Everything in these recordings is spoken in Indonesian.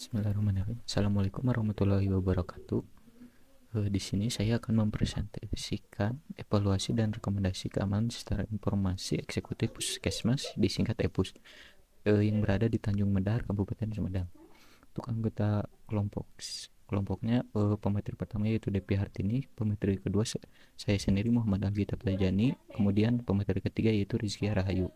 Bismillahirrahmanirrahim. Assalamualaikum warahmatullahi wabarakatuh. Di sini saya akan mempresentasikan evaluasi dan rekomendasi keamanan sistem informasi eksekutif Puskesmas, disingkat EPUS, yang berada di Tanjung Medar, Kabupaten Sumedang. Untuk anggota kelompoknya, pemateri pertama yaitu Depi Hartini, pemateri kedua saya sendiri Muhammad Algita Plajani, kemudian pemateri ketiga yaitu Rizkia Rahayu.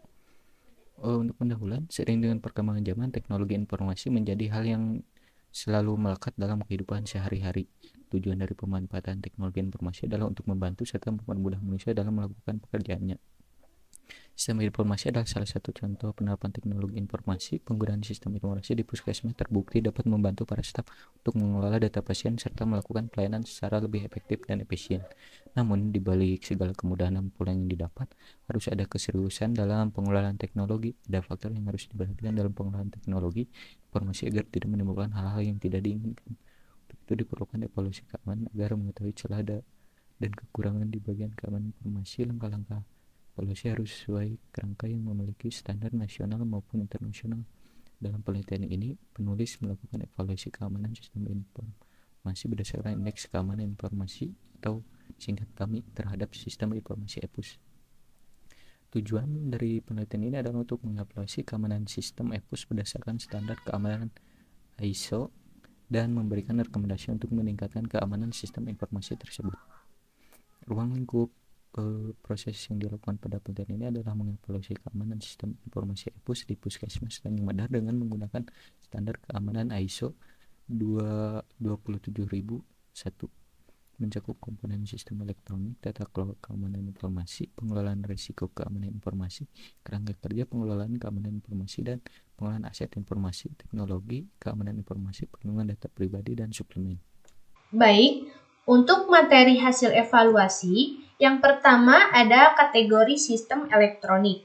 Untuk pendahuluan, seiring dengan perkembangan zaman, teknologi informasi menjadi hal yang selalu melekat dalam kehidupan sehari-hari. Tujuan dari pemanfaatan teknologi informasi adalah untuk membantu serta mempermudah manusia dalam melakukan pekerjaannya. Sistem informasi adalah salah satu contoh penerapan teknologi informasi. Penggunaan sistem informasi di Puskesmas terbukti dapat membantu para staf untuk mengelola data pasien serta melakukan pelayanan secara lebih efektif dan efisien. Namun, di balik segala kemudahan dan pulang yang didapat, harus ada keseriusan dalam pengelolaan teknologi. Ada faktor yang harus diperhatikan dalam pengelolaan teknologi informasi agar tidak menimbulkan hal-hal yang tidak diinginkan. Untuk itu diperlukan evaluasi keamanan agar mengetahui celah dan kekurangan di bagian keamanan informasi. Langkah-langkah evaluasi harus sesuai kerangka yang memiliki standar nasional maupun internasional. Dalam penelitian ini, penulis melakukan evaluasi keamanan sistem informasi berdasarkan indeks keamanan informasi atau singkat kami terhadap sistem informasi EPUS. Tujuan dari penelitian ini adalah untuk mengevaluasi keamanan sistem EPUS berdasarkan standar keamanan ISO dan memberikan rekomendasi untuk meningkatkan keamanan sistem informasi tersebut. Ruang lingkup proses yang dilakukan pada penelitian ini adalah mengevaluasi keamanan sistem informasi EPUS di Puskesmas Tanjung Medar dengan menggunakan standar keamanan ISO 27001, mencakup komponen sistem elektronik, tata kelola keamanan informasi, pengelolaan risiko keamanan informasi, kerangka kerja pengelolaan keamanan informasi, dan pengelolaan aset informasi, teknologi, keamanan informasi, perlindungan data pribadi, dan suplemen. Baik, untuk materi hasil evaluasi, yang pertama ada kategori sistem elektronik.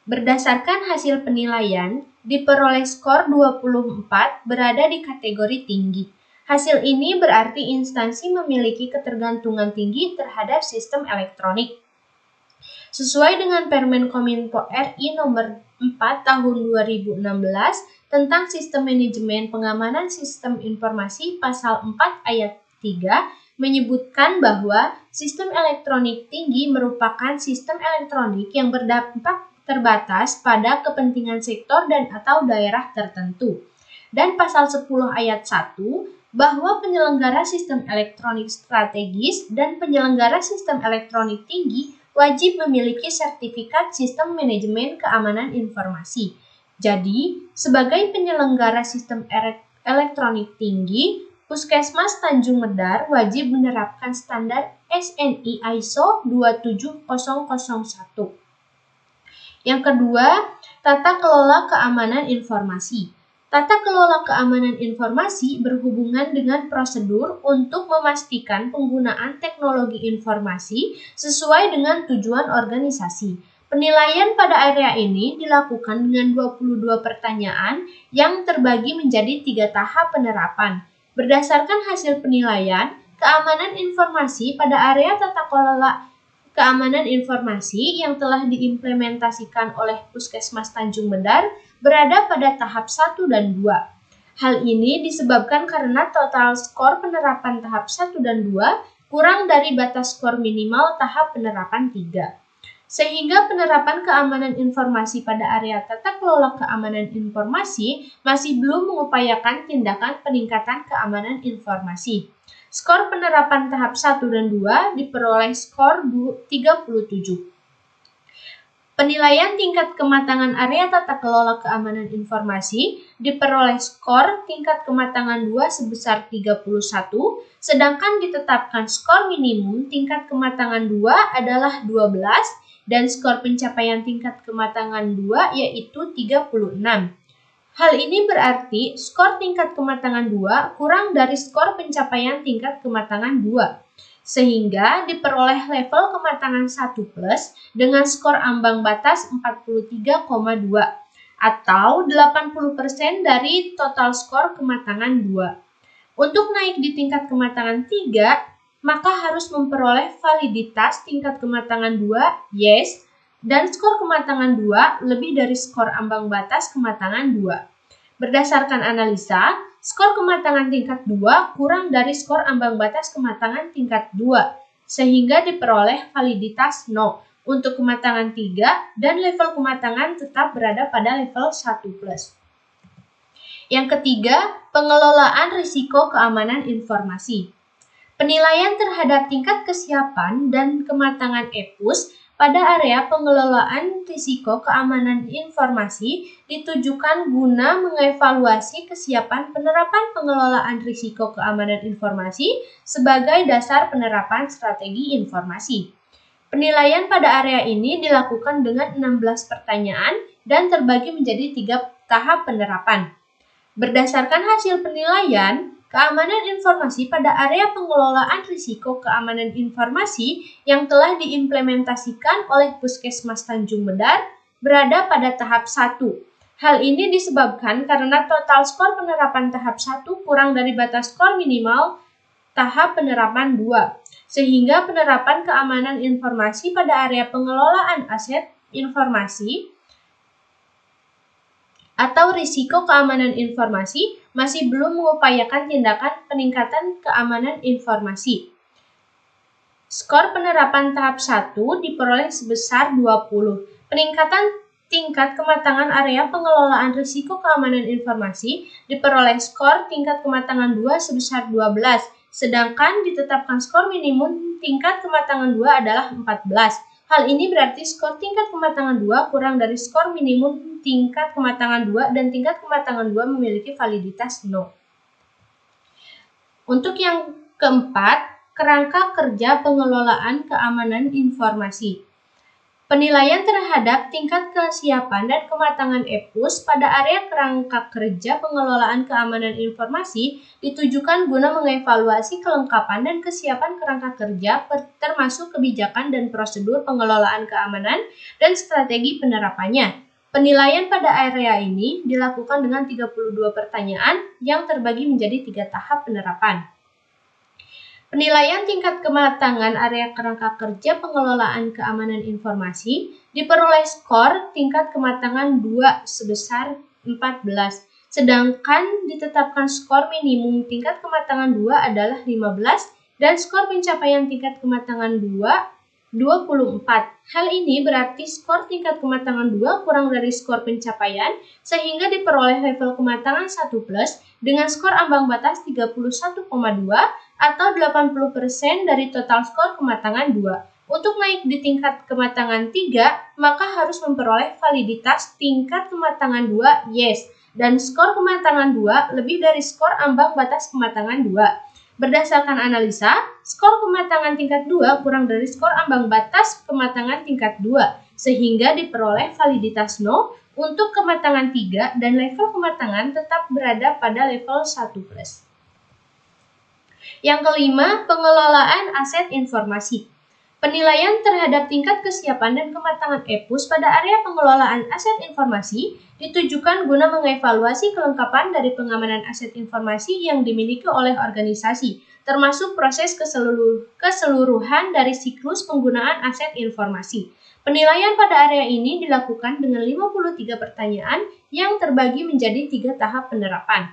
Berdasarkan hasil penilaian, diperoleh skor 24 berada di kategori tinggi. Hasil ini berarti instansi memiliki ketergantungan tinggi terhadap sistem elektronik. Sesuai dengan Permen Kominfo RI nomor 4 tahun 2016 tentang Sistem Manajemen Pengamanan Sistem Informasi pasal 4 ayat 3 menyebutkan bahwa sistem elektronik tinggi merupakan sistem elektronik yang berdampak terbatas pada kepentingan sektor dan atau daerah tertentu. Dan pasal 10 ayat 1 bahwa penyelenggara sistem elektronik strategis dan penyelenggara sistem elektronik tinggi wajib memiliki sertifikat sistem manajemen keamanan informasi. Jadi, sebagai penyelenggara sistem elektronik tinggi, Puskesmas Tanjung Medar wajib menerapkan standar SNI ISO 27001. Yang kedua, tata kelola keamanan informasi. Tata kelola keamanan informasi berhubungan dengan prosedur untuk memastikan penggunaan teknologi informasi sesuai dengan tujuan organisasi. Penilaian pada area ini dilakukan dengan 22 pertanyaan yang terbagi menjadi 3 tahap penerapan. Berdasarkan hasil penilaian, keamanan informasi pada area tata kelola keamanan informasi yang telah diimplementasikan oleh Puskesmas Tanjung Medar berada pada tahap 1 dan 2. Hal ini disebabkan karena total skor penerapan tahap 1 dan 2 kurang dari batas skor minimal tahap penerapan 3. Sehingga penerapan keamanan informasi pada area tata kelola keamanan informasi masih belum mengupayakan tindakan peningkatan keamanan informasi. Skor penerapan tahap 1 dan 2 diperoleh skor 37. Penilaian tingkat kematangan area tata kelola keamanan informasi diperoleh skor tingkat kematangan 2 sebesar 31, sedangkan ditetapkan skor minimum tingkat kematangan 2 adalah 12 dan skor pencapaian tingkat kematangan 2 yaitu 36. Hal ini berarti skor tingkat kematangan 2 kurang dari skor pencapaian tingkat kematangan 2, sehingga diperoleh level kematangan 1+ dengan skor ambang batas 43,2 atau 80% dari total skor kematangan 2. Untuk naik di tingkat kematangan 3, maka harus memperoleh validitas tingkat kematangan 2, yes, dan skor kematangan 2 lebih dari skor ambang batas kematangan 2. Berdasarkan analisa, skor kematangan tingkat 2 kurang dari skor ambang batas kematangan tingkat 2, sehingga diperoleh validitas 0 untuk kematangan 3 dan level kematangan tetap berada pada level 1+. Yang ketiga, pengelolaan risiko keamanan informasi. Penilaian terhadap tingkat kesiapan dan kematangan EPUS pada area pengelolaan risiko keamanan informasi ditujukan guna mengevaluasi kesiapan penerapan pengelolaan risiko keamanan informasi sebagai dasar penerapan strategi informasi. Penilaian pada area ini dilakukan dengan 16 pertanyaan dan terbagi menjadi 3 tahap penerapan. Berdasarkan hasil penilaian, keamanan informasi pada area pengelolaan risiko keamanan informasi yang telah diimplementasikan oleh Puskesmas Tanjung Medar berada pada tahap 1. Hal ini disebabkan karena total skor penerapan tahap 1 kurang dari batas skor minimal tahap penerapan 2, sehingga penerapan keamanan informasi pada area pengelolaan aset informasi atau risiko keamanan informasi masih belum mengupayakan tindakan peningkatan keamanan informasi. Skor penerapan tahap 1 diperoleh sebesar 20. Peningkatan tingkat kematangan area pengelolaan risiko keamanan informasi diperoleh skor tingkat kematangan 2 sebesar 12, sedangkan ditetapkan skor minimum tingkat kematangan 2 adalah 14. Hal ini berarti skor tingkat kematangan 2 kurang dari skor minimum tingkat kematangan 2 dan tingkat kematangan 2 memiliki validitas 0. Untuk yang keempat, kerangka kerja pengelolaan keamanan informasi. Penilaian terhadap tingkat kesiapan dan kematangan EPUS pada area kerangka kerja pengelolaan keamanan informasi ditujukan guna mengevaluasi kelengkapan dan kesiapan kerangka kerja termasuk kebijakan dan prosedur pengelolaan keamanan dan strategi penerapannya. Penilaian pada area ini dilakukan dengan 32 pertanyaan yang terbagi menjadi 3 tahap penerapan. Penilaian tingkat kematangan area kerangka kerja pengelolaan keamanan informasi diperoleh skor tingkat kematangan 2 sebesar 14, sedangkan ditetapkan skor minimum tingkat kematangan 2 adalah 15 dan skor pencapaian tingkat kematangan 2 24. Hal ini berarti skor tingkat kematangan 2 kurang dari skor pencapaian sehingga diperoleh level kematangan 1+ dengan skor ambang batas 31,2 atau 80% dari total skor kematangan 2. Untuk naik di tingkat kematangan 3, maka harus memperoleh validitas tingkat kematangan 2 yes dan skor kematangan 2 lebih dari skor ambang batas kematangan 2. Berdasarkan analisa, skor kematangan tingkat 2 kurang dari skor ambang batas kematangan tingkat 2, sehingga diperoleh validitas 0 untuk kematangan 3 dan level kematangan tetap berada pada level 1+. Yang kelima, pengelolaan aset informasi. Penilaian terhadap tingkat kesiapan dan kematangan EPUS pada area pengelolaan aset informasi ditujukan guna mengevaluasi kelengkapan dari pengamanan aset informasi yang dimiliki oleh organisasi, termasuk proses keseluruhan dari siklus penggunaan aset informasi. Penilaian pada area ini dilakukan dengan 53 pertanyaan yang terbagi menjadi 3 tahap penerapan.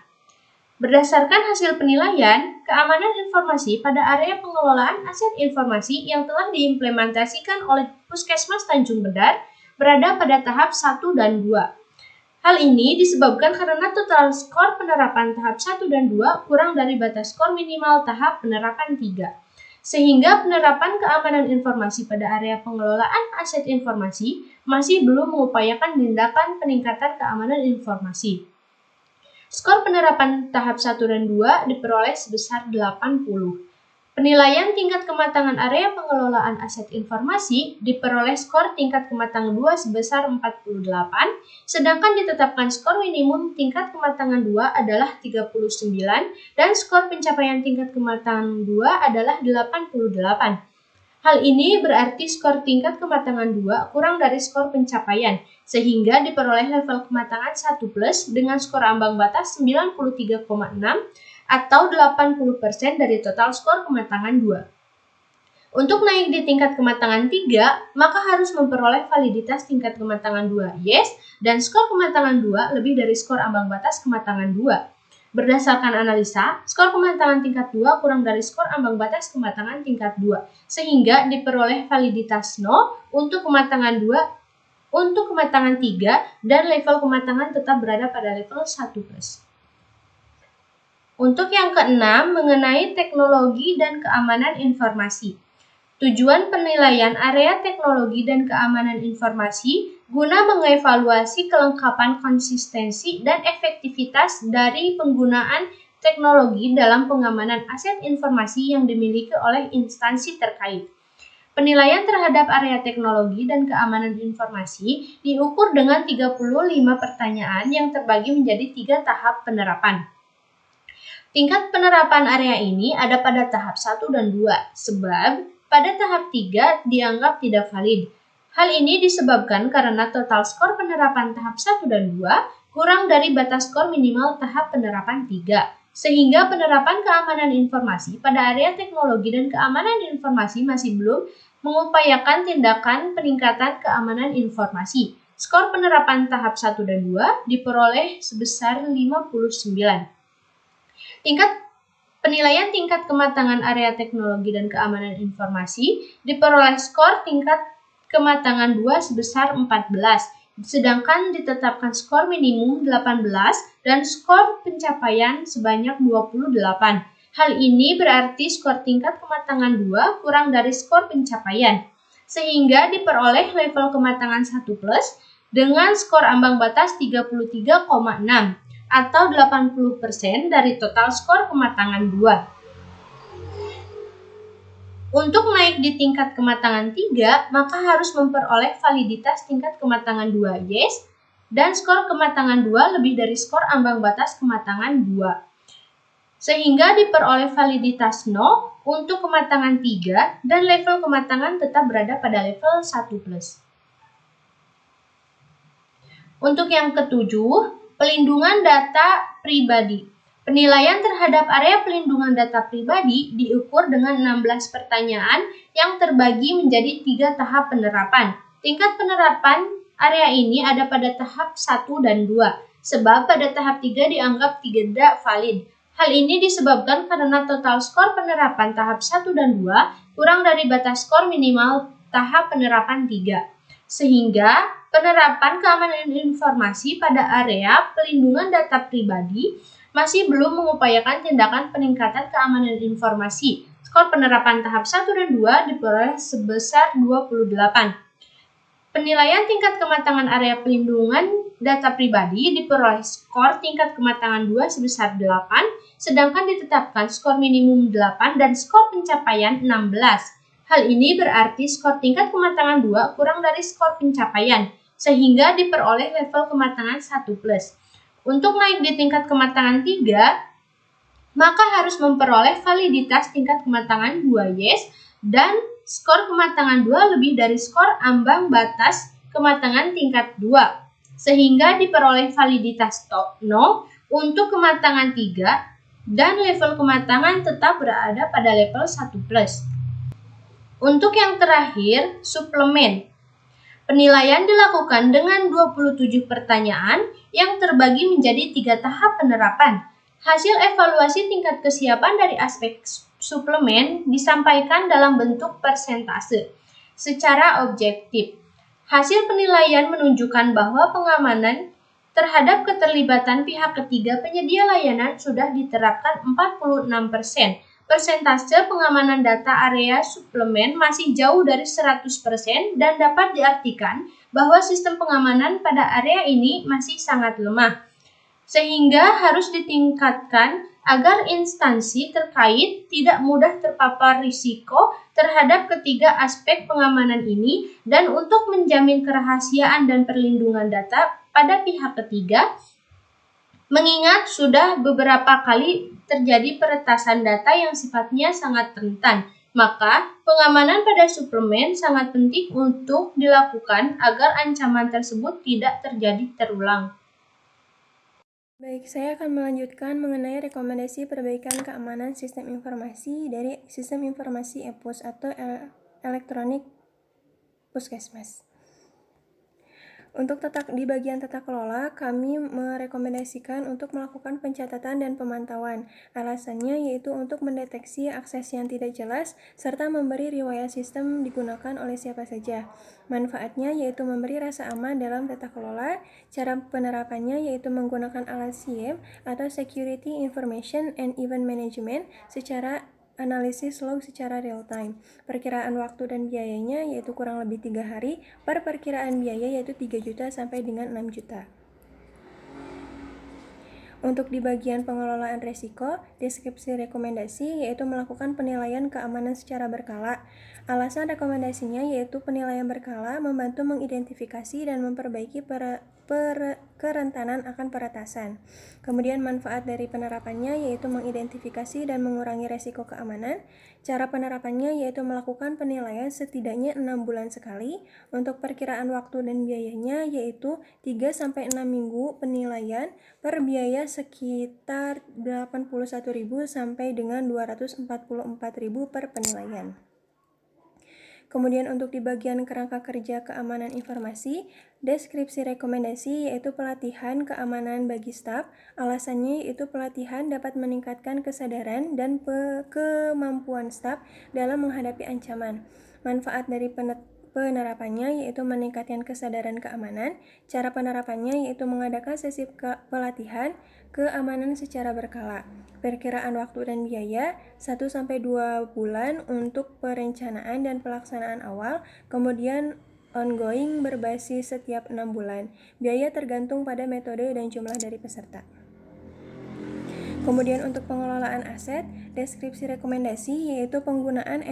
Berdasarkan hasil penilaian, keamanan informasi pada area pengelolaan aset informasi yang telah diimplementasikan oleh Puskesmas Tanjung Medar berada pada tahap 1 dan 2. Hal ini disebabkan karena total skor penerapan tahap 1 dan 2 kurang dari batas skor minimal tahap penerapan 3. Sehingga penerapan keamanan informasi pada area pengelolaan aset informasi masih belum mengupayakan tindakan peningkatan keamanan informasi. Skor penerapan tahap 1 dan 2 diperoleh sebesar 80. Penilaian tingkat kematangan area pengelolaan aset informasi diperoleh skor tingkat kematangan 2 sebesar 48, sedangkan ditetapkan skor minimum tingkat kematangan 2 adalah 39 dan skor pencapaian tingkat kematangan 2 adalah 88. Hal ini berarti skor tingkat kematangan 2 kurang dari skor pencapaian, sehingga diperoleh level kematangan 1+ dengan skor ambang batas 93,6 atau 80% dari total skor kematangan 2. Untuk naik di tingkat kematangan 3, maka harus memperoleh validitas tingkat kematangan 2 yes dan skor kematangan 2 lebih dari skor ambang batas kematangan 2. Berdasarkan analisa, skor kematangan tingkat 2 kurang dari skor ambang batas kematangan tingkat 2, sehingga diperoleh validitas 0 untuk kematangan 2, untuk kematangan 3, dan level kematangan tetap berada pada level 1+. Untuk yang keenam, mengenai teknologi dan keamanan informasi. Tujuan penilaian area teknologi dan keamanan informasi guna mengevaluasi kelengkapan, konsistensi, dan efektivitas dari penggunaan teknologi dalam pengamanan aset informasi yang dimiliki oleh instansi terkait. Penilaian terhadap area teknologi dan keamanan informasi diukur dengan 35 pertanyaan yang terbagi menjadi 3 tahap penerapan. Tingkat penerapan area ini ada pada tahap 1 dan 2, sebab pada tahap 3 dianggap tidak valid. Hal ini disebabkan karena total skor penerapan tahap 1 dan 2 kurang dari batas skor minimal tahap penerapan 3, sehingga penerapan keamanan informasi pada area teknologi dan keamanan informasi masih belum mengupayakan tindakan peningkatan keamanan informasi. Skor penerapan tahap 1 dan 2 diperoleh sebesar 59. Penilaian tingkat kematangan area teknologi dan keamanan informasi diperoleh skor tingkat kematangan 2 sebesar 14, sedangkan ditetapkan skor minimum 18 dan skor pencapaian sebanyak 28. Hal ini berarti skor tingkat kematangan 2 kurang dari skor pencapaian, sehingga diperoleh level kematangan 1+ dengan skor ambang batas 33,6 atau 80% dari total skor kematangan 2. Untuk naik di tingkat kematangan 3, maka harus memperoleh validitas tingkat kematangan 2 yes dan skor kematangan 2 lebih dari skor ambang batas kematangan 2. Sehingga diperoleh validitas 0 untuk kematangan 3 dan level kematangan tetap berada pada level 1+. Untuk yang ketujuh, pelindungan data pribadi. Penilaian terhadap area pelindungan data pribadi diukur dengan 16 pertanyaan yang terbagi menjadi 3 tahap penerapan. Tingkat penerapan area ini ada pada tahap 1 dan 2, sebab pada tahap 3 dianggap tidak valid. Hal ini disebabkan karena total skor penerapan tahap 1 dan 2 kurang dari batas skor minimal tahap penerapan 3. Sehingga penerapan keamanan informasi pada area pelindungan data pribadi masih belum mengupayakan tindakan peningkatan keamanan informasi. Skor penerapan tahap 1 dan 2 diperoleh sebesar 28. Penilaian tingkat kematangan area pelindungan data pribadi diperoleh skor tingkat kematangan 2 sebesar 8, sedangkan ditetapkan skor minimum 8 dan skor pencapaian 16. Hal ini berarti skor tingkat kematangan 2 kurang dari skor pencapaian, sehingga diperoleh level kematangan 1+. Untuk naik di tingkat kematangan 3, maka harus memperoleh validitas tingkat kematangan 2 yes dan skor kematangan 2 lebih dari skor ambang batas kematangan tingkat 2, sehingga diperoleh validitas 0 untuk kematangan 3 dan level kematangan tetap berada pada level 1+. Untuk yang terakhir, suplemen. Penilaian dilakukan dengan 27 pertanyaan yang terbagi menjadi 3 tahap penerapan. Hasil evaluasi tingkat kesiapan dari aspek suplemen disampaikan dalam bentuk persentase secara objektif. Hasil penilaian menunjukkan bahwa pengamanan terhadap keterlibatan pihak ketiga penyedia layanan sudah diterapkan 46%. Persentase pengamanan data area suplemen masih jauh dari 100% dan dapat diartikan bahwa sistem pengamanan pada area ini masih sangat lemah, sehingga harus ditingkatkan agar instansi terkait tidak mudah terpapar risiko terhadap ketiga aspek pengamanan ini dan untuk menjamin kerahasiaan dan perlindungan data pada pihak ketiga. Mengingat sudah beberapa kali terjadi peretasan data yang sifatnya sangat rentan, maka pengamanan pada suplemen sangat penting untuk dilakukan agar ancaman tersebut tidak terjadi terulang. Baik, saya akan melanjutkan mengenai rekomendasi perbaikan keamanan sistem informasi dari sistem informasi e-pos atau elektronik puskesmas. Untuk di bagian tata kelola, kami merekomendasikan untuk melakukan pencatatan dan pemantauan. Alasannya yaitu untuk mendeteksi akses yang tidak jelas, serta memberi riwayat sistem digunakan oleh siapa saja. Manfaatnya yaitu memberi rasa aman dalam tata kelola. Cara penerapannya yaitu menggunakan alat SIEM atau Security Information and Event Management secara analisis log secara real time. Perkiraan waktu dan biayanya yaitu kurang lebih 3 hari, per perkiraan biaya yaitu 3 juta sampai dengan 6 juta. Untuk di bagian pengelolaan risiko, deskripsi rekomendasi yaitu melakukan penilaian keamanan secara berkala. Alasan rekomendasinya yaitu penilaian berkala membantu mengidentifikasi dan memperbaiki kerentanan akan peretasan. Kemudian manfaat dari penerapannya yaitu mengidentifikasi dan mengurangi risiko keamanan. Cara penerapannya yaitu melakukan penilaian setidaknya 6 bulan sekali. Untuk perkiraan waktu dan biayanya yaitu 3-6 minggu penilaian per biaya sekitar 81.000 sampai dengan 244.000 per penilaian. Kemudian untuk di bagian kerangka kerja keamanan informasi, deskripsi rekomendasi yaitu pelatihan keamanan bagi staf. Alasannya yaitu pelatihan dapat meningkatkan kesadaran dan kemampuan staf dalam menghadapi ancaman. Manfaat dari penerapannya yaitu meningkatkan kesadaran keamanan. Cara penerapannya yaitu mengadakan sesi pelatihan keamanan secara berkala. Perkiraan waktu dan biaya 1-2 bulan untuk perencanaan dan pelaksanaan awal, kemudian ongoing berbasis setiap 6 bulan. Biaya tergantung pada metode dan jumlah dari peserta. Kemudian untuk pengelolaan aset, deskripsi rekomendasi yaitu penggunaan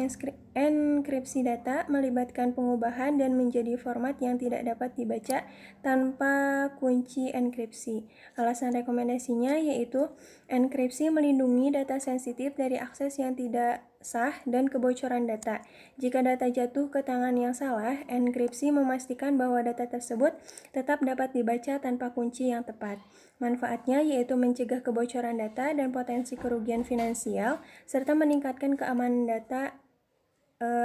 enkripsi data melibatkan pengubahan dan menjadi format yang tidak dapat dibaca tanpa kunci enkripsi. Alasan rekomendasinya yaitu enkripsi melindungi data sensitif dari akses yang tidak sah dan kebocoran data. Jika data jatuh ke tangan yang salah, enkripsi memastikan bahwa data tersebut tetap dapat dibaca tanpa kunci yang tepat. Manfaatnya yaitu mencegah kebocoran data dan potensi kerugian finansial, serta meningkatkan keamanan data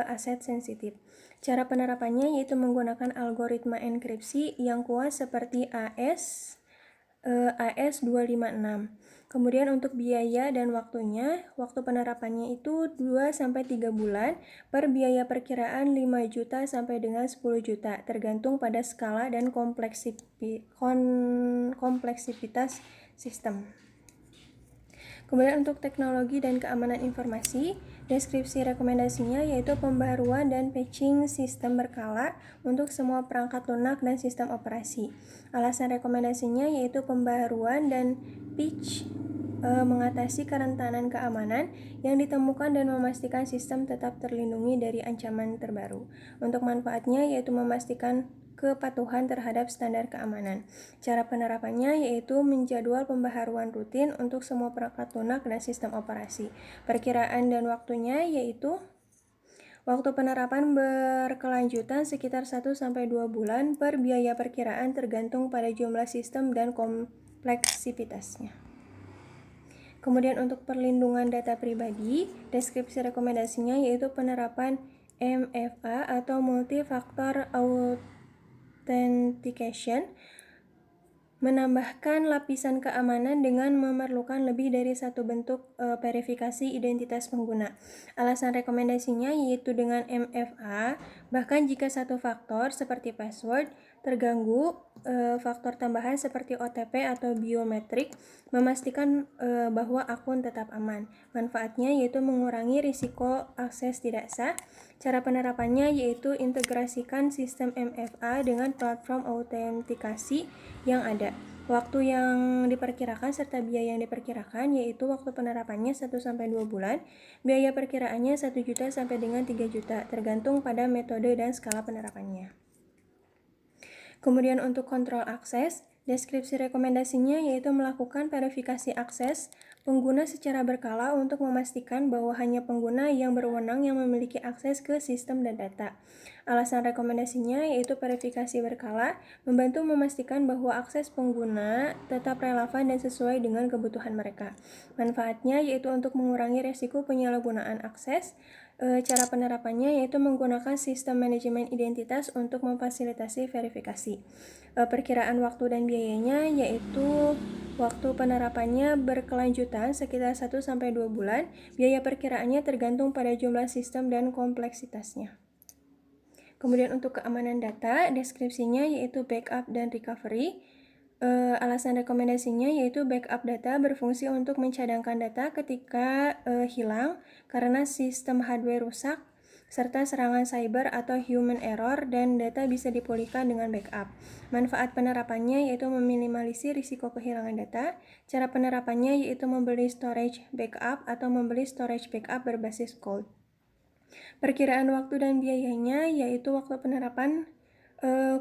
aset sensitif. Cara penerapannya yaitu menggunakan algoritma enkripsi yang kuat seperti AS256. Kemudian untuk biaya dan waktunya, waktu penerapannya itu 2-3 bulan, per biaya perkiraan 5 juta sampai dengan 10 juta, tergantung pada skala dan kompleksitas sistem. Kemudian untuk teknologi dan keamanan informasi, deskripsi rekomendasinya yaitu pembaruan dan patching sistem berkala untuk semua perangkat lunak dan sistem operasi. Alasan rekomendasinya yaitu pembaruan dan patch mengatasi kerentanan keamanan yang ditemukan dan memastikan sistem tetap terlindungi dari ancaman terbaru. Untuk manfaatnya yaitu memastikan kepatuhan terhadap standar keamanan. Cara penerapannya yaitu menjadwal pembaharuan rutin untuk semua perangkat lunak dan sistem operasi. Perkiraan dan waktunya yaitu waktu penerapan berkelanjutan sekitar 1-2 bulan, per biaya perkiraan tergantung pada jumlah sistem dan kompleksitasnya. Kemudian untuk perlindungan data pribadi, deskripsi rekomendasinya yaitu penerapan MFA atau Multi-Factor Authentication, menambahkan lapisan keamanan dengan memerlukan lebih dari satu bentuk verifikasi identitas pengguna. Alasan rekomendasinya yaitu dengan MFA, bahkan jika satu faktor seperti password terganggu, faktor tambahan seperti OTP atau biometrik memastikan bahwa akun tetap aman. Manfaatnya yaitu mengurangi risiko akses tidak sah. Cara penerapannya yaitu integrasikan sistem MFA dengan platform autentikasi yang ada. Waktu yang diperkirakan serta biaya yang diperkirakan yaitu waktu penerapannya 1-2 bulan, biaya perkiraannya 1 juta sampai dengan 3 juta, tergantung pada metode dan skala penerapannya. Kemudian untuk kontrol akses, deskripsi rekomendasinya yaitu melakukan verifikasi akses pengguna secara berkala untuk memastikan bahwa hanya pengguna yang berwenang yang memiliki akses ke sistem dan data. Alasan rekomendasinya yaitu verifikasi berkala membantu memastikan bahwa akses pengguna tetap relevan dan sesuai dengan kebutuhan mereka. Manfaatnya yaitu untuk mengurangi risiko penyalahgunaan akses, Cara penerapannya yaitu menggunakan sistem manajemen identitas untuk memfasilitasi verifikasi. Perkiraan waktu dan biayanya yaitu waktu penerapannya berkelanjutan sekitar 1-2 bulan. Biaya perkiraannya tergantung pada jumlah sistem dan kompleksitasnya. Kemudian untuk keamanan data, deskripsinya yaitu backup dan recovery. Alasan rekomendasinya yaitu backup data berfungsi untuk mencadangkan data ketika hilang karena sistem hardware rusak serta serangan cyber atau human error, dan data bisa dipulihkan dengan backup. Manfaat penerapannya yaitu meminimalisir risiko kehilangan data. Cara penerapannya yaitu membeli storage backup atau membeli storage backup berbasis cloud. Perkiraan waktu dan biayanya yaitu waktu penerapan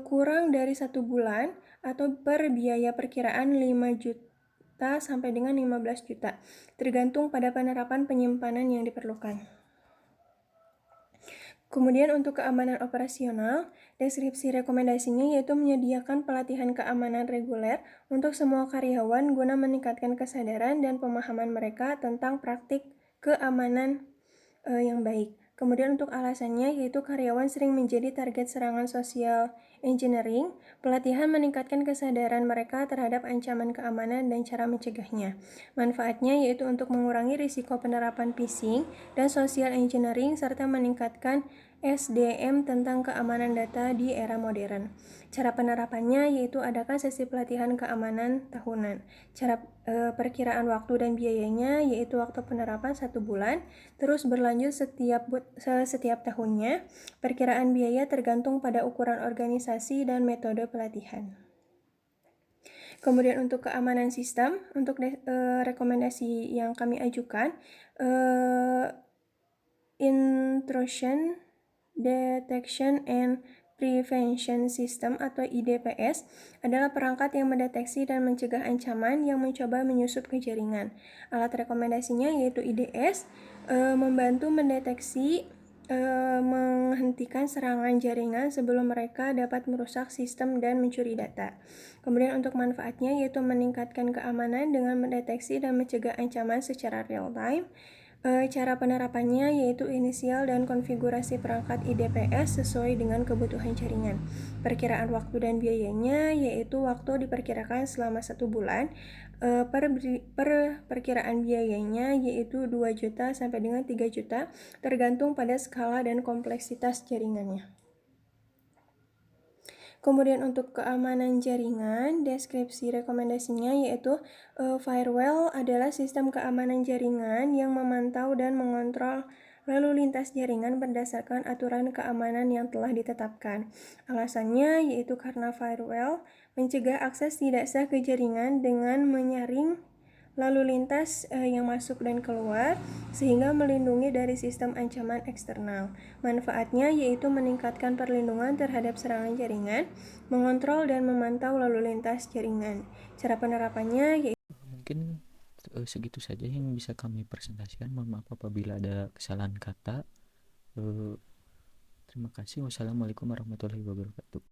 kurang dari 1 bulan atau per biaya perkiraan 5 juta sampai dengan 15 juta, tergantung pada penerapan penyimpanan yang diperlukan. Kemudian untuk keamanan operasional, deskripsi rekomendasinya yaitu menyediakan pelatihan keamanan reguler untuk semua karyawan guna meningkatkan kesadaran dan pemahaman mereka tentang praktik keamanan yang baik. Kemudian untuk alasannya yaitu karyawan sering menjadi target serangan social engineering. Pelatihan meningkatkan kesadaran mereka terhadap ancaman keamanan dan cara mencegahnya. Manfaatnya yaitu untuk mengurangi risiko penerapan phishing dan social engineering serta meningkatkan SDM tentang keamanan data di era modern. Cara penerapannya yaitu adakan sesi pelatihan keamanan tahunan. Cara perkiraan waktu dan biayanya yaitu waktu penerapan 1 bulan, terus berlanjut setiap tahunnya. Perkiraan biaya tergantung pada ukuran organisasi dan metode pelatihan. Kemudian untuk keamanan sistem, untuk rekomendasi yang kami ajukan, Intrusion Detection and Prevention System atau IDPS adalah perangkat yang mendeteksi dan mencegah ancaman yang mencoba menyusup ke jaringan. Alat rekomendasinya yaitu IDS, membantu mendeteksi, menghentikan serangan jaringan sebelum mereka dapat merusak sistem dan mencuri data. Kemudian untuk manfaatnya yaitu meningkatkan keamanan dengan mendeteksi dan mencegah ancaman secara real time. Cara penerapannya yaitu inisial dan konfigurasi perangkat IDPS sesuai dengan kebutuhan jaringan. Perkiraan waktu dan biayanya yaitu waktu diperkirakan selama 1 bulan. Per perkiraan biayanya yaitu 2 juta sampai dengan 3 juta tergantung pada skala dan kompleksitas jaringannya. Kemudian untuk keamanan jaringan, deskripsi rekomendasinya yaitu firewall adalah sistem keamanan jaringan yang memantau dan mengontrol lalu lintas jaringan berdasarkan aturan keamanan yang telah ditetapkan. Alasannya yaitu karena firewall mencegah akses tidak sah ke jaringan dengan menyaring lalu lintas yang masuk dan keluar, sehingga melindungi dari sistem ancaman eksternal. Manfaatnya yaitu meningkatkan perlindungan terhadap serangan jaringan, mengontrol dan memantau lalu lintas jaringan. Cara penerapannya yaitu Mungkin segitu saja yang bisa kami presentasikan. Mohon maaf apabila ada kesalahan kata. Terima kasih. Wassalamualaikum warahmatullahi wabarakatuh.